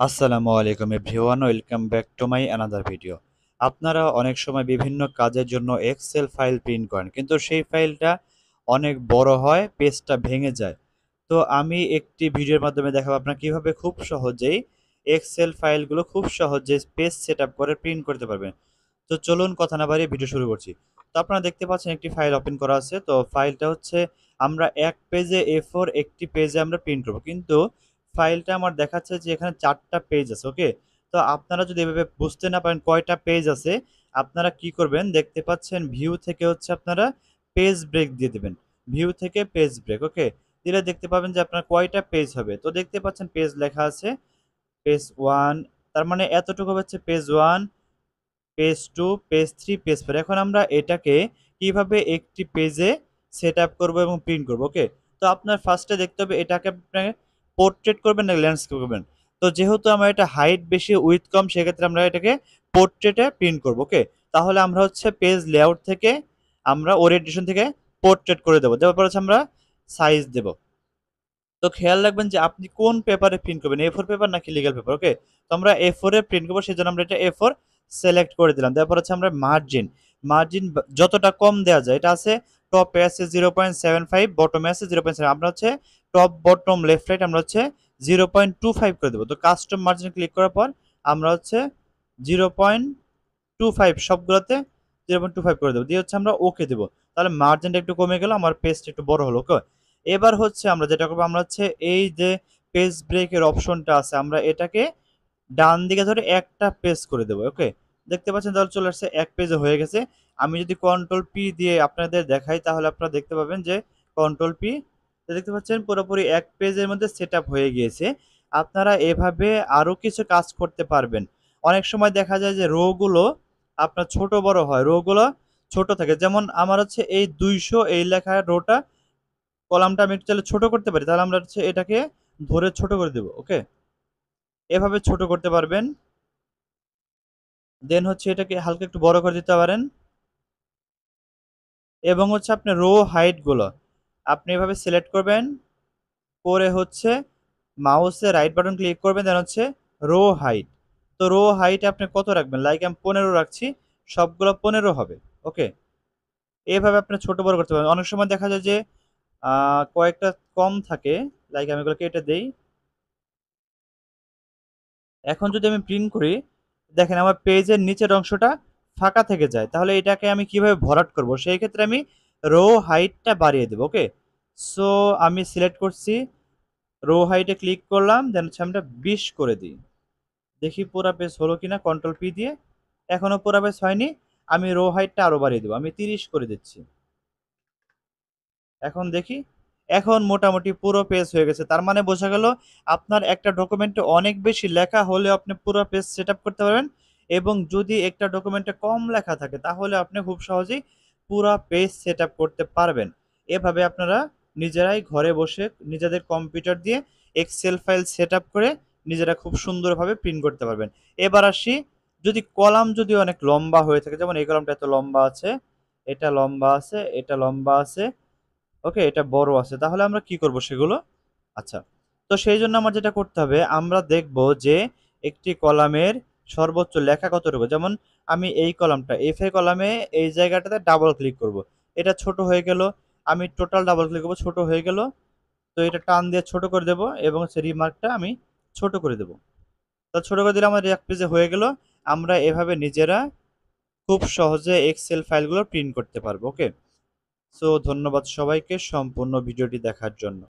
আসসালামু আলাইকুম everyone, welcome back to my another video. আপনারা অনেক সময় বিভিন্ন কাজের জন্য এক্সেল ফাইল প্রিন্ট করেন, কিন্তু সেই ফাইলটা অনেক বড় হয়, পেজটা ভেঙে যায়। তো আমি একটি ভিডিওর মাধ্যমে দেখাবো আপনারা কিভাবে খুব সহজেই এক্সেল ফাইলগুলো খুব সহজে পেজ সেট আপ করে প্রিন্ট করতে পারবেন। তো চলুন কথা না বাড়িয়ে ভিডিও শুরু করছি। তো আপনারা দেখতে পাচ্ছেন একটি ফাইল ওপেন করা আছে। তো ফাইলটা হচ্ছে আমরা এক পেজে A4 একটি পেজে আমরা প্রিন্ট করব। কিন্তু ফাইলটা আমার দেখাচ্ছে যে এখানে ৪ টা পেজ আছে, ওকে? তো আপনারা যদি এভাবে বুঝতে না পারেন কয়টা পেজ আছে, আপনারা কি করবেন দেখতে পাচ্ছেন ভিউ থেকে হচ্ছে আপনারা পেজ ব্রেক দিয়ে দিবেন। ভিউ থেকে পেজ ব্রেক, ওকে? দিলে দেখতে পাবেন যে আপনার কয়টা পেজ হবে। তো দেখতে পাচ্ছেন পেজ লেখা আছে পেজ 1, তার মানে এতটুকু হচ্ছে পেজ 1, পেজ 2, পেজ 3, পেজ 4। এখন আমরা এটাকে কিভাবে একটি পেজে সেটআপ করব এবং প্রিন্ট করব, ওকে? তো আপনার ফার্স্টে দেখতে হবে এটাকে আপনি পোর্ট্রেট করবেন না ল্যান্ডস্কেপ করবেন। তো যেহেতু আমার এটা হাইট বেশি উইডথ কম, সেক্ষেত্রে আমরা এটাকে পোর্ট্রেটে প্রিন্ট করব, ওকে? তাহলে আমরা হচ্ছে পেজ লেআউট থেকে আমরা ওরিয়েন্টেশন থেকে পোর্ট্রেট করে দেব। দেওয়ার পর হচ্ছে আমরা সাইজ দেব। তো খেয়াল রাখবেন যে আপনি কোন পেপারে প্রিন্ট করবেন, A4 পেপার নাকি লিগ্যাল পেপার, ওকে? তো আমরা A4 এ প্রিন্ট করব, সেজন্য আমরা এটা A4 সিলেক্ট করে দিলাম। তারপর হচ্ছে আমরা মার্জিন যতটা কম দেওয়া যায়, এটা আছে টপে আছে 0.75, বটমে আছে 0.7। আমরা হচ্ছে টপ বটম লেফট রাইট আমরা হচ্ছে 0.25 করে দেবো। তো কাস্টম মার্জিন ক্লিক করার পর আমরা হচ্ছে 0.25 সবগুলোতে 0.25 করে দেবো, দিয়ে হচ্ছে আমরা ওকে দেবো। তাহলে মার্জিনটা একটু কমে গেল, আমার পেজটা একটু বড় হলো, ওকে? এবার হচ্ছে আমরা যেটা করবো, আমরা হচ্ছে এই যে পেজ ব্রেকের অপশনটা আছে, আমরা এটাকে ডান দিকে ধরে একটা পেজ করে দেবো, ওকে? দেখতে পাচ্ছেন তাহলে চলে আসছে, এক পেজে হয়ে গেছে। আমি যদি কন্ট্রোল পি দিয়ে আপনাদের দেখাই, তাহলে আপনারা দেখতে পাবেন যে কন্ট্রোল পি, দেখতে পাচ্ছেন পুরোপুরি এক পেজের মধ্যে সেট আপ হয়ে গিয়েছে। আপনারা এভাবে আরও কিছু কাজ করতে পারবেন। অনেক সময় দেখা যায় যে রোগুলো আপনার ছোট বড় হয়, রোগুলো ছোট থাকে। যেমন আমার হচ্ছে এই 200 এই লেখা রোটা, কলামটা আমি একটু চাইলে ছোট করতে পারি, তাহলে আমরা হচ্ছে এটাকে ধরে ছোট করে দেব, ওকে? এভাবে ছোট করতে পারবেন। দেন হচ্ছে এটাকে হালকা একটু বড় করে দিতে পারেন, এবং হচ্ছে আপনি রো হাইট গুলো আপনি এভাবে সিলেক্ট করবেন, করে হচ্ছে মাউসে রাইট বাটন ক্লিক করবেন, দেন হচ্ছে রো হাইট। তো রো হাইট আপনি কত রাখবেন, লাইক আমি 15 রাখছি, সবগুলো 15 হবে, ওকে? এভাবে আপনি ছোট বড় করতে পারবেন। অনেক সময় দেখা যায় যে কয়েকটা কম থাকে, লাইক আমি এগুলো কেটে দেই। এখন যদি আমি প্রিন্ট করি, দেখেন আমার পেজের নিচের অংশটা ফাঁকা থেকে যায়। তাহলে এটাকে আমি কিভাবে ভরাট করব, সেই ক্ষেত্রে আমি রো হাইটটা বাড়িয়ে দেবো, ওকে? সো আমি সিলেক্ট করছি, রো হাইটে ক্লিক করলাম, দেন হচ্ছে আমরা 20 করে দিই। দেখি পুরা পেজ হলো কিনা, কন্ট্রোল পি দিয়ে। এখনো পুরা পেজ হয়নি, আমি রো হাইটটা আরো বাড়িয়ে দেবো, আমি 30 করে দিচ্ছি। এখন দেখি, এখন মোটামুটি পুরো পেজ হয়ে গেছে। তার মানে বোঝা গেল আপনার একটা ডকুমেন্টে অনেক বেশি লেখা হলে আপনি পুরো পেজ সেট আপ করতে পারবেন, এবং যদি একটা ডকুমেন্টে কম লেখা থাকে তাহলে আপনি খুব সহজেই পুরো পেজ সেট আপ করতে পারবেন। এভাবে আপনারা নিজেরাই ঘরে বসে নিজেদের কম্পিউটার দিয়ে এক্সেল ফাইল সেট আপ করে নিজেরা খুব সুন্দরভাবে প্রিন্ট করতে পারবেন। এবার আসি, যদি কলাম যদি অনেক লম্বা হয়ে থাকে, যেমন এই কলামটা এত লম্বা আছে, এটা লম্বা আছে, এটা লম্বা আছে, ওকে, এটা বড় আছে, তাহলে আমরা কি করব সেগুলো? আচ্ছা, তো সেই জন্য আমার যেটা করতে হবে, আমরা দেখব যে একটি কলামের সর্বোচ্চ লেখা কতটুকু। যেমন আমি এই কলামটা এফ এ কলামে এই জায়গাটাতে ডাবল ক্লিক করব, এটা ছোট হয়ে গেল। আমি টোটাল ডাবল ক্লিক করব, ছোট হয়ে গেল। তো এটা টান দিয়ে ছোট করে দেব, এবং হচ্ছে রিমার্কটা আমি ছোট করে দেব। তো ছোট করে দিলে আমার এক পেজে হয়ে গেল। আমরা এভাবে নিজেরা খুব সহজে এক্সেল ফাইলগুলো প্রিন্ট করতে পারবো, ওকে? সো ধন্যবাদ সবাইকে সম্পূর্ণ ভিডিওটি দেখার জন্য।